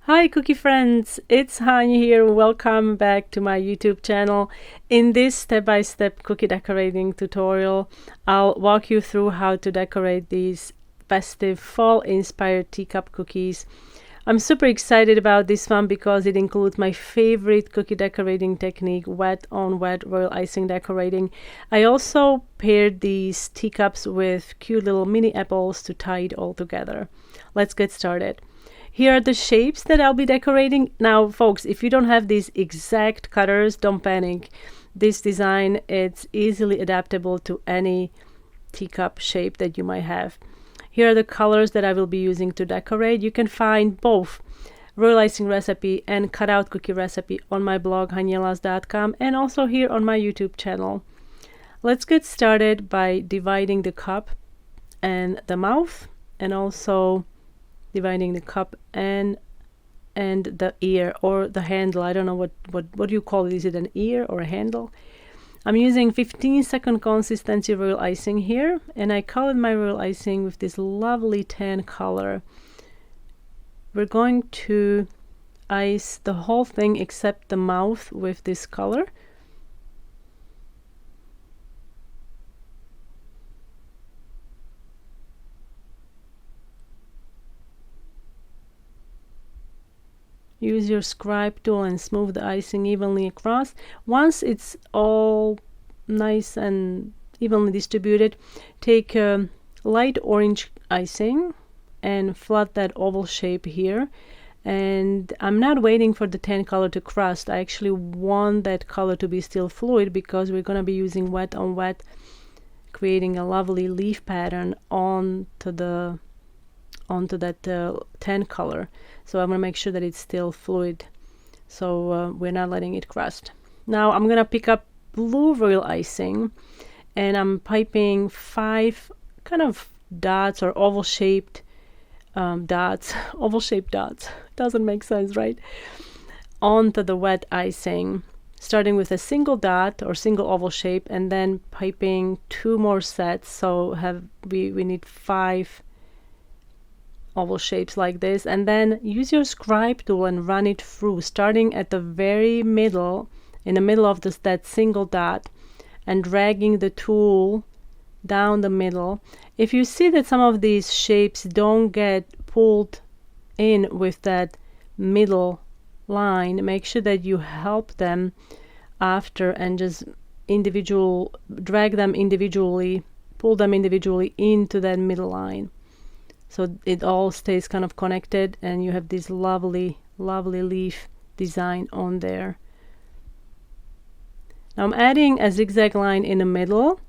Hi cookie friends, it's Hanya here. Welcome back to my YouTube channel. In this step-by-step cookie decorating tutorial, I'll walk you through how to decorate these festive fall-inspired teacup cookies. I'm super excited about this one because it includes my favorite cookie decorating technique, wet on wet royal icing decorating. I also paired these teacups with cute little mini apples to tie it all together. Let's get started. Here are the shapes that I'll be decorating. Now, folks, if you don't have these exact cutters, don't panic. This design, it's easily adaptable to any teacup shape that you might have. Here are the colors that I will be using to decorate. You can find both royal icing recipe and cutout cookie recipe on my blog hanyelas.com and also here on my YouTube channel. Let's get started by dividing the cup and the mouth, and also dividing the cup and the ear or the handle. I don't know what you call it. Is it an ear or a handle? I'm using 15-second consistency royal icing here, and I colored my royal icing with this lovely tan color. We're going to ice the whole thing except the mouth with this color. Use your scribe tool and smooth the icing evenly across. Once it's all nice and evenly distributed, take a light orange icing and flood that oval shape here. And I'm not waiting for the tan color to crust. I actually want that color to be still fluid because we're going to be using wet on wet, creating a lovely leaf pattern onto that tan color. So I'm going to make sure that it's still fluid, so we're not letting it crust. Now I'm going to pick up blue royal icing, and I'm piping 5 kind of dots or oval shaped dots. Oval shaped dots doesn't make sense, right? Onto the wet icing, starting with a single dot or single oval shape, and then piping 2 more sets. So we need 5 oval shapes like this, and then use your scribe tool and run it through, starting at the very middle, in the middle of that single dot, and dragging the tool down the middle. If you see that some of these shapes don't get pulled in with that middle line, make sure that you help them after and just drag them individually, pull them individually into that middle line, so it all stays kind of connected and you have this lovely leaf design on there. Now I'm adding a zigzag line in the middle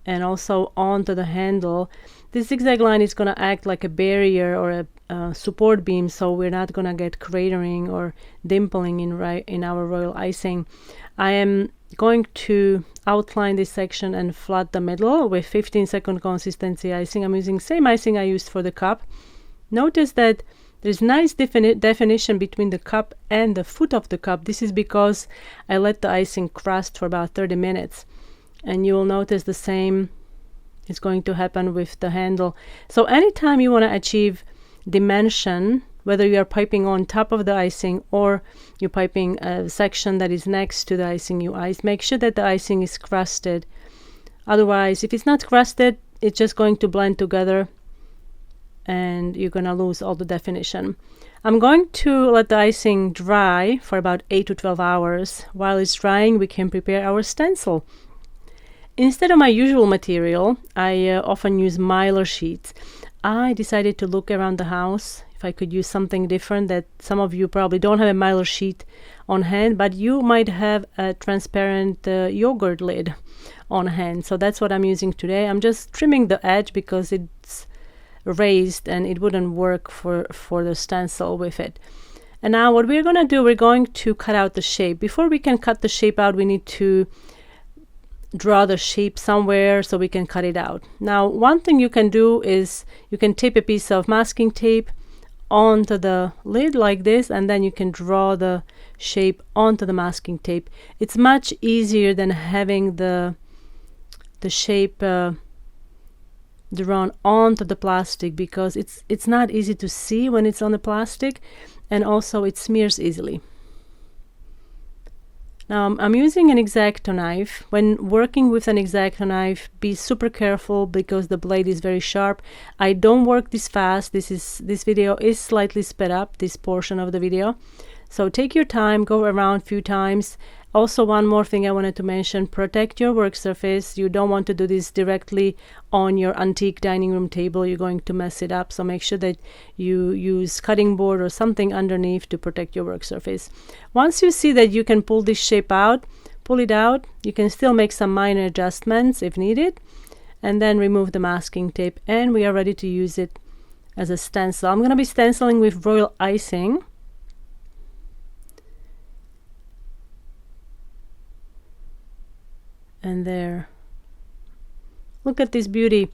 and also onto the handle. This zigzag line is going to act like a barrier or a support beam, so we're not going to get cratering or dimpling in our royal icing. I am going to outline this section and flood the middle with 15-second consistency icing. I'm using same icing I used for the cup. Notice that there's nice definition between the cup and the foot of the cup. This is because I let the icing crust for about 30 minutes, and you will notice the same is going to happen with the handle. So anytime you want to achieve dimension, whether you are piping on top of the icing or you're piping a section that is next to the icing you ice, make sure that the icing is crusted. Otherwise, if it's not crusted, it's just going to blend together and you're going to lose all the definition. I'm going to let the icing dry for about 8 to 12 hours. While it's drying, we can prepare our stencil. Instead of my usual material, I often use mylar sheets. I decided to look around the house if I could use something different. That some of you probably don't have a mylar sheet on hand, but you might have a transparent yogurt lid on hand. So that's what I'm using today. I'm just trimming the edge because it's raised and it wouldn't work for the stencil with it. And now what we're going to do, we're going to cut out the shape. Before we can cut the shape out, we need to draw the shape somewhere so we can cut it out. Now, one thing you can do is you can tape a piece of masking tape onto the lid like this, and then you can draw the shape onto the masking tape. It's much easier than having the shape drawn onto the plastic because it's not easy to see when it's on the plastic, and also it smears easily. Now I'm using an X-Acto knife. When working with an X-Acto knife, be super careful because the blade is very sharp. I don't work this fast. This video is slightly sped up, this portion of the video. So take your time, go around a few times. Also, one more thing I wanted to mention, protect your work surface. You don't want to do this directly on your antique dining room table. You're going to mess it up. So make sure that you use cutting board or something underneath to protect your work surface. Once you see that you can pull this shape out, pull it out. You can still make some minor adjustments if needed, and then remove the masking tape, and we are ready to use it as a stencil. I'm going to be stenciling with royal icing. And there, look at this beauty,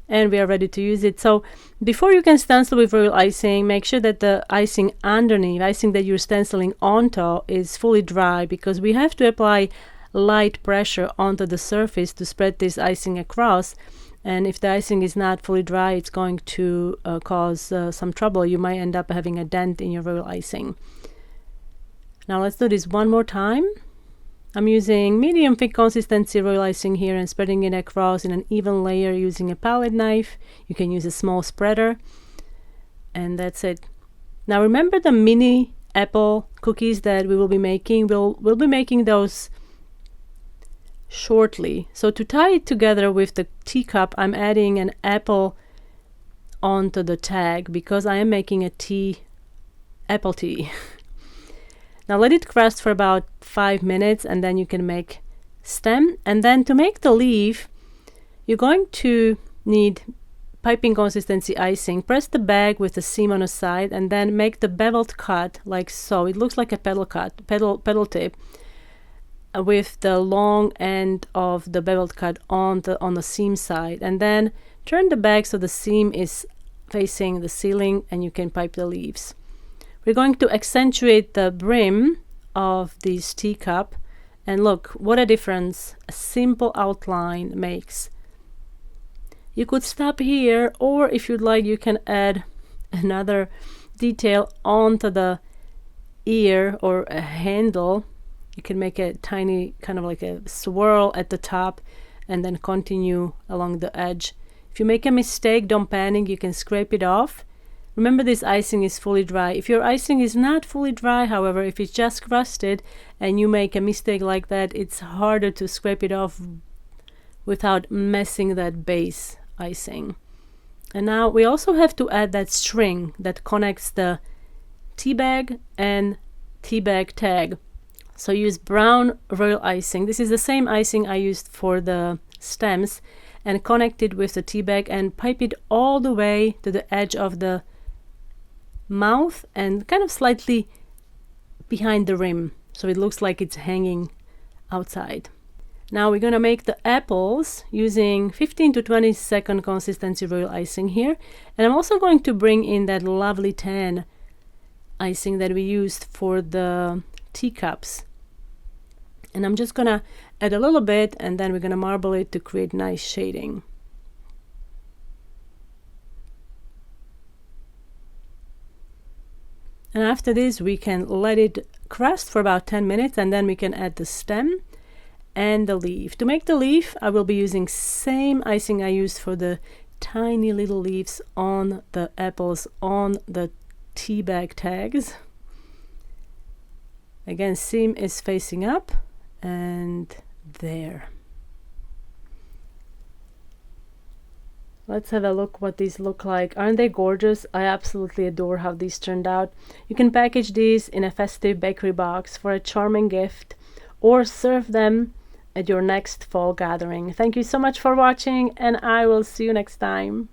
and we are ready to use it. So before you can stencil with royal icing, make sure that the icing underneath, icing that you're stenciling onto, is fully dry, because we have to apply light pressure onto the surface to spread this icing across. And if the icing is not fully dry, it's going to cause some trouble. You might end up having a dent in your royal icing. Now let's do this one more time. I'm using medium thick consistency royal icing here and spreading it across in an even layer using a palette knife. You can use a small spreader, and that's it. Now remember the mini apple cookies that we will be making? We'll be making those shortly. So to tie it together with the teacup, I'm adding an apple onto the tag because I am making a apple tea. Now let it rest for about 5 minutes, and then you can make stem. And then to make the leaf, you're going to need piping consistency icing. Press the bag with the seam on the side, and then make the beveled cut like so. It looks like a pedal tip with the long end of the beveled cut on the seam side, and then turn the bag so the seam is facing the ceiling, and you can pipe the leaves. We're going to accentuate the brim of this teacup, and look what a difference a simple outline makes. You could stop here, or if you'd like, you can add another detail onto the ear or a handle. You can make a tiny kind of like a swirl at the top and then continue along the edge. If you make a mistake, don't panic, you can scrape it off. Remember, this icing is fully dry. If your icing is not fully dry, however, if it's just crusted and you make a mistake like that, it's harder to scrape it off without messing that base icing. And now we also have to add that string that connects the tea bag and tea bag tag. So use brown royal icing. This is the same icing I used for the stems, and connect it with the tea bag and pipe it all the way to the edge of the mouth and kind of slightly behind the rim, so it looks like it's hanging outside. Now we're going to make the apples using 15 to 20 second consistency royal icing here, and I'm also going to bring in that lovely tan icing that we used for the teacups, and I'm just gonna add a little bit, and then we're gonna marble it to create nice shading. And after this, we can let it crust for about 10 minutes, and then we can add the stem and the leaf. To make the leaf, I will be using same icing I used for the tiny little leaves on the apples on the tea bag tags. Again, seam is facing up, and there. Let's have a look what these look like. Aren't they gorgeous? I absolutely adore how these turned out. You can package these in a festive bakery box for a charming gift, or serve them at your next fall gathering. Thank you so much for watching, and I will see you next time.